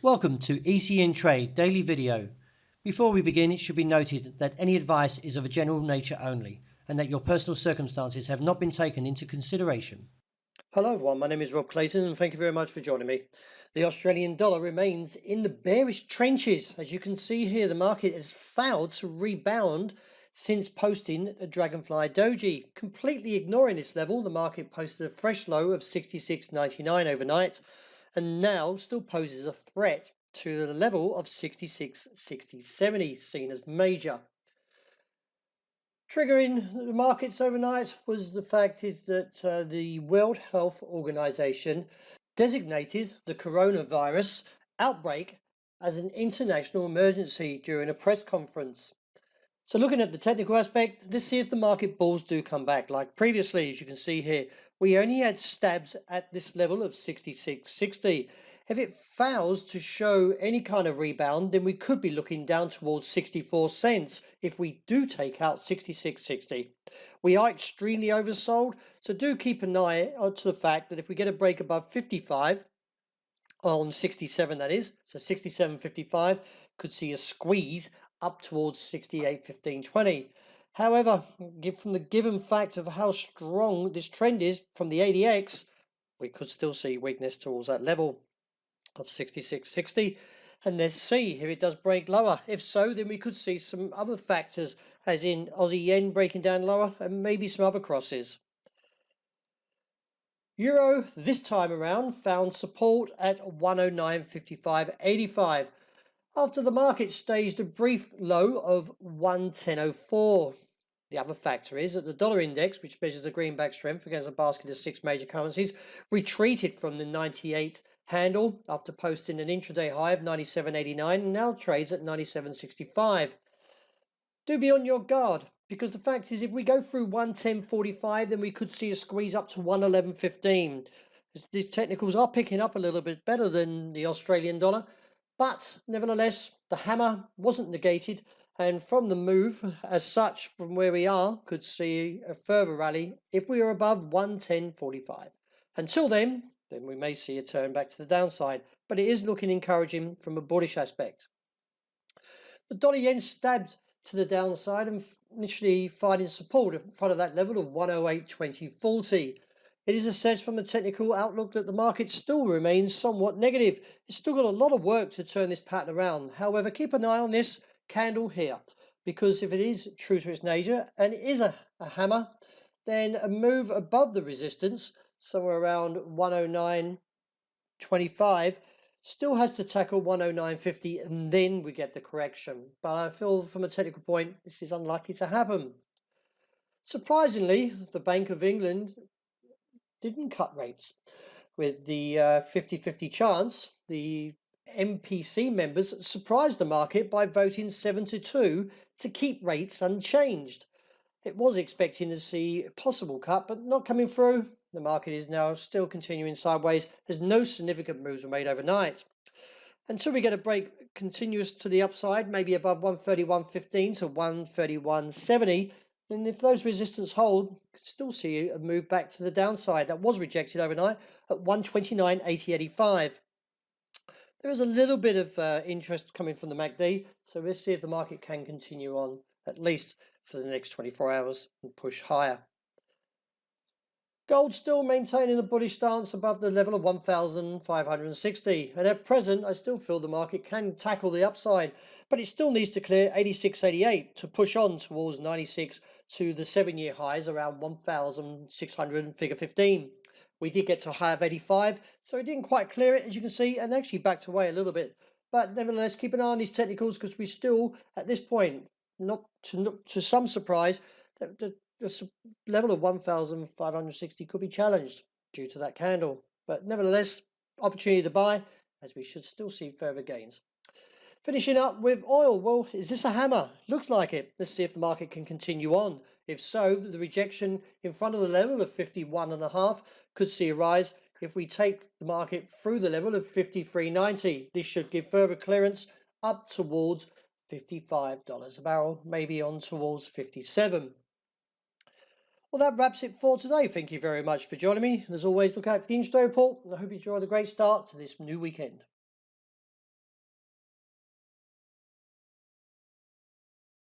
Welcome to ECNTRADE Daily Video. Before we begin, it should be noted that any advice is of a general nature only and that your personal circumstances have not been taken into consideration. Hello everyone, my name is Rob Clayton and thank you very much for joining me. The Australian dollar remains in the bearish trenches. As you can see here, the market has failed to rebound since posting a dragonfly doji. Completely ignoring this level, the market posted a fresh low of 66.99 overnight and now still poses a threat to the level of 66.6070, seen as major. Triggering the markets overnight was the fact is that the World Health Organization designated the coronavirus outbreak as an international emergency during a press conference. So looking at the technical aspect, let's see if the market bulls do come back. Like previously, as you can see here, we only had stabs at this level of 66.60. If it fails to show any kind of rebound, then we could be looking down towards 64 cents if we do take out 66.60. We are extremely oversold, so do keep an eye on to the fact that if we get a break above 55, on 67 that is, so 67.55 could see a squeeze up towards 68.1520. However, from the given fact of how strong this trend is from the ADX, we could still see weakness towards that level of 66.60. And let's see if it does break lower. If so, then we could see some other factors, as in Aussie yen breaking down lower and maybe some other crosses. Euro this time around found support at 109.5585 after the market staged a brief low of 110.04. The other factor is that the dollar index, which measures the greenback strength against a basket of 6 major currencies, retreated from the 98 handle after posting an intraday high of 97.89 and now trades at 97.65. Do be on your guard, because the fact is if we go through 110.45, then we could see a squeeze up to 111.15. These technicals are picking up a little bit better than the Australian dollar, but nevertheless the hammer wasn't negated, and from the move as such from where we are could see a further rally if we are above 110.45. Until then we may see a turn back to the downside, but it is looking encouraging from a bullish aspect. The dollar yen stabbed to the downside and initially finding support in front of that level of 108.2040. It is assessed from a technical outlook that the market still remains somewhat negative. It's still got a lot of work to turn this pattern around. However, keep an eye on this candle here, because if it is true to its nature and it is a hammer, then a move above the resistance, somewhere around 109.25, still has to tackle 109.50 and then we get the correction. But I feel from a technical point, this is unlikely to happen. Surprisingly, the Bank of England didn't cut rates. With the 50-50 chance, the MPC members surprised the market by voting 7-2 to keep rates unchanged. It was expecting to see a possible cut, but not coming through. The market is now still continuing sideways. There's no significant moves were made overnight. Until we get a break continuous to the upside, maybe above 131.15 to 131.70, and if those resistance hold, you could still see a move back to the downside. That was rejected overnight at 129.8085. There is a little bit of interest coming from the MACD, so we'll see if the market can continue on at least for the next 24 hours and push higher. Gold still maintaining a bullish stance above the level of 1,560, and at present I still feel the market can tackle the upside, but it still needs to clear 86.88 to push on towards 96 to the 7-year highs around 1,600 and figure 15. We did get to a high of 85, so it didn't quite clear it, as you can see, and actually backed away a little bit. But nevertheless, keep an eye on these technicals, because we still, at this point, not to some surprise, the level of 1,560 could be challenged due to that candle. But nevertheless, opportunity to buy, as we should still see further gains. Finishing up with oil. Well, is this a hammer? Looks like it. Let's see if the market can continue on. If so, the rejection in front of the level of 51.5 could see a rise if we take the market through the level of 53.90. This should give further clearance up towards $55 a barrel, maybe on towards 57. Well, that wraps it for today. Thank you very much for joining me. And as always, look out for the intraday report. And I hope you enjoy the great start to this new weekend.